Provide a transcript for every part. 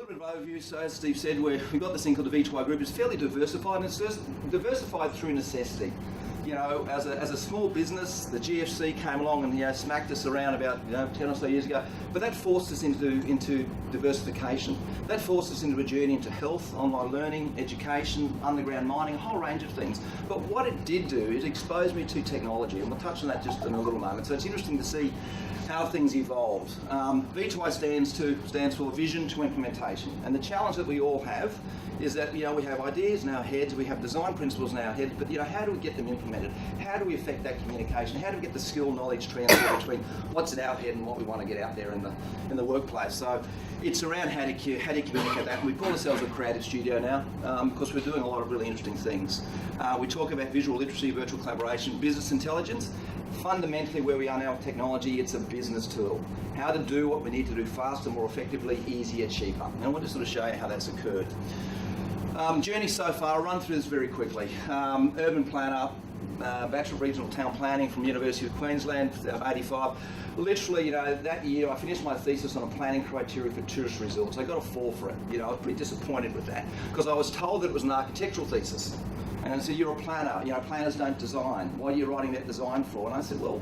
little bit of overview. So as Steve said, we've got this thing called the V2i group. It's fairly diversified, and it's diversified through necessity. You know, as a small business, the GFC came along and smacked us around about 10 or so years ago. But that forced us into diversification. That forced us into a journey into health, online learning, education, underground mining, a whole range of things. But what it did do is expose me to technology, and we'll touch on that just in a little moment. So it's interesting to see how things evolved. V2i stands for Vision to Implementation, and the challenge that we all have is that we have ideas in our heads, we have design principles in our heads, but how do we get them implemented? How do we affect that communication? How do we get the skill knowledge transfer between what's in our head and what we want to get out there in the workplace? So it's around how do you communicate that. We call ourselves a creative studio now because we're doing a lot of really interesting things. We talk about visual literacy, virtual collaboration, business intelligence. Fundamentally, where we are now with technology, it's a business tool. How to do what we need to do faster, more effectively, easier, cheaper. And we'll just sort of show you how that's occurred. Journey so far, I'll run through this very quickly. Urban planner, Bachelor of Regional Town Planning from University of Queensland, 85. Literally, that year I finished my thesis on a planning criteria for tourist resorts. I got a 4 for it. I was pretty disappointed with that because I was told that it was an architectural thesis. And I said, you're a planner, planners don't design. What are you writing that design for? And I said, well,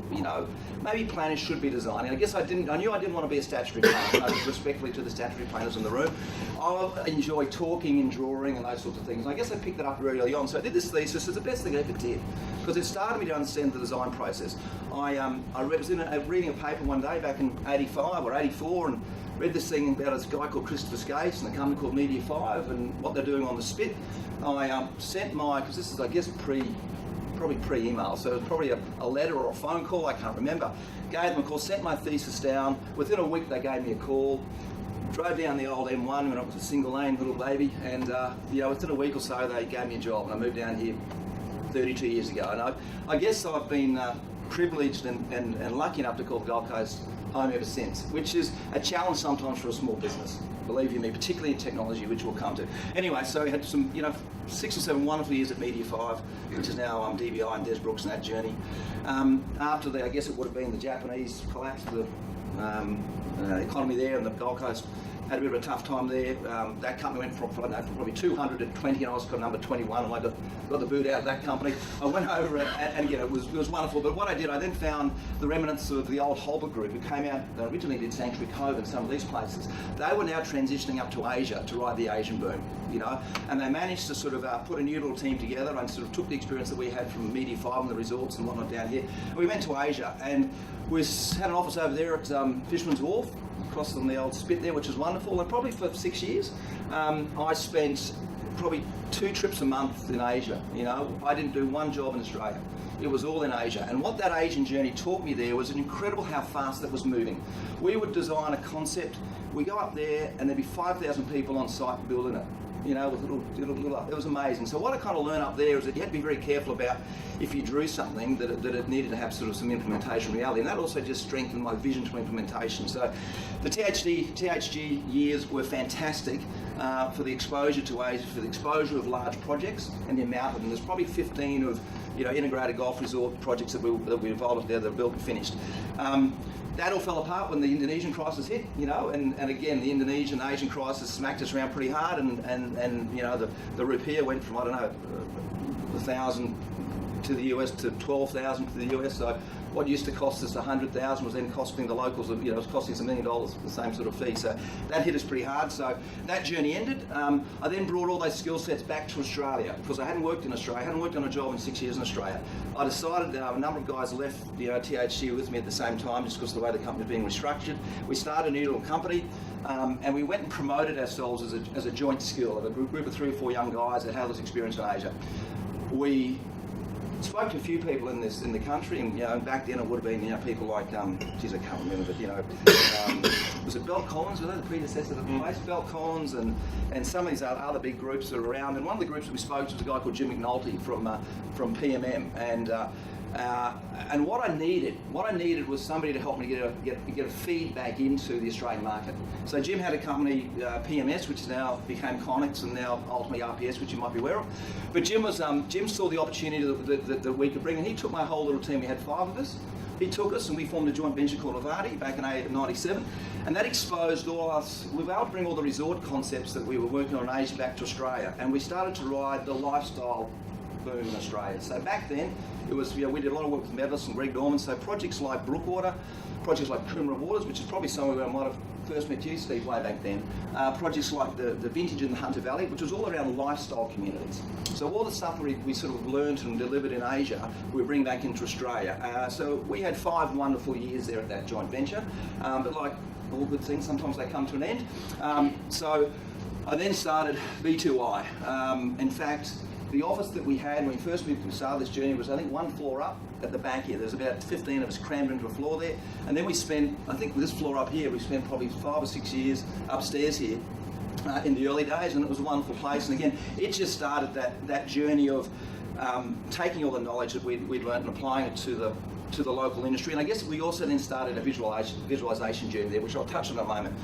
maybe planners should be designing. I guess I knew I didn't want to be a statutory planner, respectfully to the statutory planners in the room. I enjoy talking and drawing and those sorts of things. And I guess I picked that up very early on. So I did this thesis. It's the best thing I ever did because it started me to understand the design process. I was reading a paper one day back in 85 or 84 and read this thing about a guy called Christopher Skates and a company called Media 5 and what they're doing on the Spit. I sent because this is, I guess, probably pre-email, so it was probably a letter or a phone call, I can't remember. Gave them a call, sent my thesis down. Within a week, they gave me a call. Drove down the old M1 when I was a single lane little baby, and within a week or so, they gave me a job, and I moved down here 32 years ago. And I guess I've been privileged and lucky enough to call the Gold Coast home ever since, which is a challenge sometimes for a small business. Believe you me, particularly in technology, which we'll come to. Anyway, so we had some, 6 or 7 wonderful years at Media 5, which is now DBI and Des Brooks and that journey. After that, I guess it would have been the Japanese collapse of the economy there, and the Gold Coast had a bit of a tough time there. That company went from probably 200 to 20, and I was number 21, and I got the boot out of that company. I went over and again, it was wonderful. But what I did, I then found the remnants of the old Holbert group who came out, they originally did Sanctuary Cove and some of these places. They were now transitioning up to Asia to ride the Asian boom, and they managed to sort of put a new little team together and sort of took the experience that we had from Media 5 and the resorts and whatnot down here. And we went to Asia, and we had an office over there at Fisherman's Wharf, across on the old Spit there, which is wonderful. And probably for 6 years, I spent probably 2 trips a month in Asia. I didn't do one job in Australia. It was all in Asia. And what that Asian journey taught me there was incredible how fast that was moving. We would design a concept, we go up there and there'd be 5,000 people on site building it. With little, it was amazing. So what I kind of learned up there is that you had to be very careful about if you drew something that it needed to have sort of some implementation reality, and that also just strengthened my vision to implementation. So the THG years were fantastic for the exposure to Asia, for the exposure of large projects and the amount of them. There's probably 15 of integrated golf resort projects that we involved there that are built and finished. That all fell apart when the Indonesian crisis hit, and again, the Indonesian Asian crisis smacked us around pretty hard, and the rupiah went from, 1,000 to the US to 12,000 to the US. So what used to cost us 100,000 was then costing the locals, it was costing us $1 million, the same sort of fee. So that hit us pretty hard. So that journey ended. I then brought all those skill sets back to Australia because I hadn't worked in Australia. I hadn't worked on a job in 6 years in Australia. I decided a number of guys left THG with me at the same time just because of the way the company was being restructured. We started a new little company and we went and promoted ourselves as a joint skill of a group of 3 or 4 young guys that had this experience in Asia. We spoke to a few people in the country, and back then it would have been people like I can't remember, but was it Bell Collins? Was that the predecessor of the place? Bell Collins and some of these other big groups that are around. And one of the groups that we spoke to was a guy called Jim McNulty from PMM, and what I needed was somebody to help me get a feedback into the Australian market. So Jim had a company, PMS, which now became Connex and now ultimately RPS, which you might be aware of. But Jim saw the opportunity that we could bring, and he took my whole little team. We had 5 of us. he took us and we formed a joint venture called Avati back in '97, and that exposed all us. We were able to bring all the resort concepts that we were working on in Asia back to Australia, and we started to ride the lifestyle boom in Australia. So back then, it was, we did a lot of work with Medalist and Greg Norman, so projects like Brookwater, projects like Coomera Waters, which is probably somewhere where I might have first met you, Steve, way back then. Projects like the Vintage in the Hunter Valley, which was all around lifestyle communities. So all the stuff we sort of learned and delivered in Asia, we bring back into Australia. So we had 5 wonderful years there at that joint venture, but like all good things, sometimes they come to an end. So I then started V2i. In fact, the office that we had when we first started this journey was, I think, 1 floor up at the back here. There's about 15 of us crammed into a floor there. And then we spent, I think this floor up here, we spent probably 5 or 6 years upstairs here in the early days, and it was a wonderful place. And again, it just started that journey of taking all the knowledge that we'd learned and applying it to the local industry. And I guess we also then started a visualization journey there, which I'll touch on in a moment.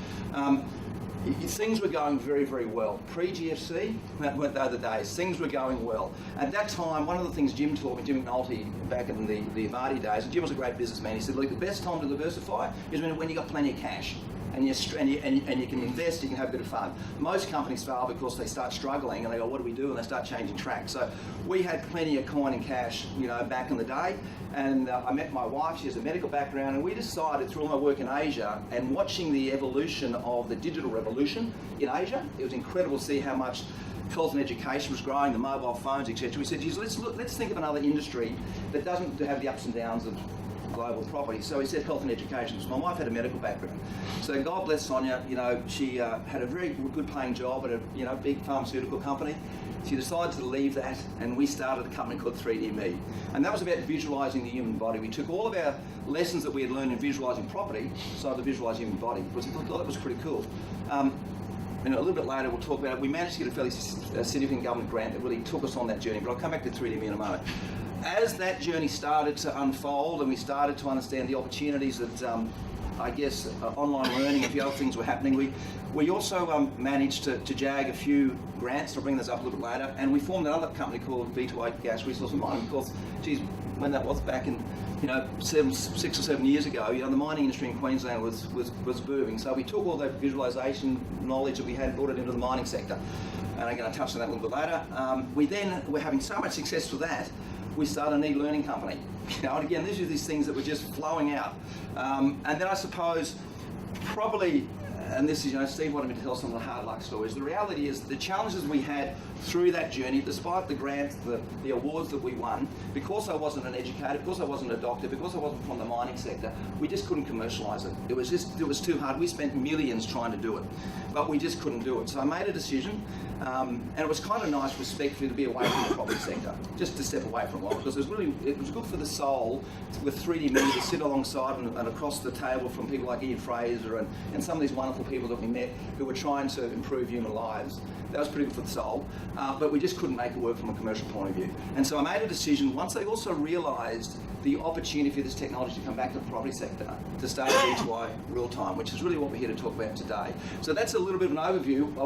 Things were going very, very well. Pre-GFC, that weren't the other days, things were going well. At that time, one of the things Jim taught me, Jim McNulty, back in the Avati days, and Jim was a great businessman, he said, look, the best time to diversify is when you got plenty of cash. And you can invest, you can have a bit of fun. Most companies fail because they start struggling and they go, what do we do? And they start changing track. So we had plenty of coin and cash, back in the day. And I met my wife, she has a medical background, and we decided through all my work in Asia and watching the evolution of the digital revolution in Asia, it was incredible to see how much health and education was growing, the mobile phones, etc. We said, geez, let's think of another industry that doesn't have the ups and downs of global property. So he said health and education. So my wife had a medical background. So God bless Sonia, she had a very good paying job at a big pharmaceutical company. She decided to leave that, and we started a company called 3D and that was about visualizing the human body. We took all of our lessons that we had learned in visualizing property, so to visualize the human body, because we thought that was pretty cool. And a little bit later we'll talk about it. We managed to get a fairly significant government grant that really took us on that journey, but I'll come back to 3D in a moment. As that journey started to unfold and we started to understand the opportunities that I guess online learning and a few other things were happening, we also managed to jag a few grants. I'll bring this up a little bit later, and we formed another company called V2i Gas Resource and Mining. Because, geez, when that was back in 6 or 7 years ago, the mining industry in Queensland was booming. So we took all that visualization knowledge that we had and brought it into the mining sector. And I'm going to touch on that a little bit later. We then were having so much success with that, we started an e-learning company. And again, these are these things that were just flowing out. And then I suppose probably, and this is, Steve wanted me to tell some of the hard luck stories. The reality is the challenges we had through that journey, despite the grants, the awards that we won, because I wasn't an educator, because I wasn't a doctor, because I wasn't from the mining sector, we just couldn't commercialise it. It was too hard. We spent millions trying to do it, but we just couldn't do it. So I made a decision, and it was kind of nice, respectfully, to be away from the property sector, just to step away from it, because it was good for the soul with 3D Mini to sit alongside and across the table from people like Ian Fraser and some of these wonderful people that we met who were trying to improve human lives. That was pretty good for the soul, but we just couldn't make it work from a commercial point of view. And so I made a decision, once I also realised the opportunity for this technology to come back to the property sector, to start V2i real time, which is really what we're here to talk about today. So that's a little bit of an overview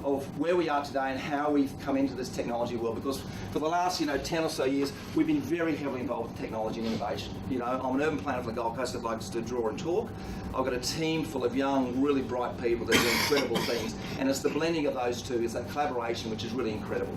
of where we are today and how we've come into this technology world, because for the last 10 or so years we've been very heavily involved with technology and innovation. I'm an urban planner for the Gold Coast that likes to draw and talk. I've got a team full of young, really bright people that do incredible things, and it's the blending of those two, it's that collaboration which is really incredible.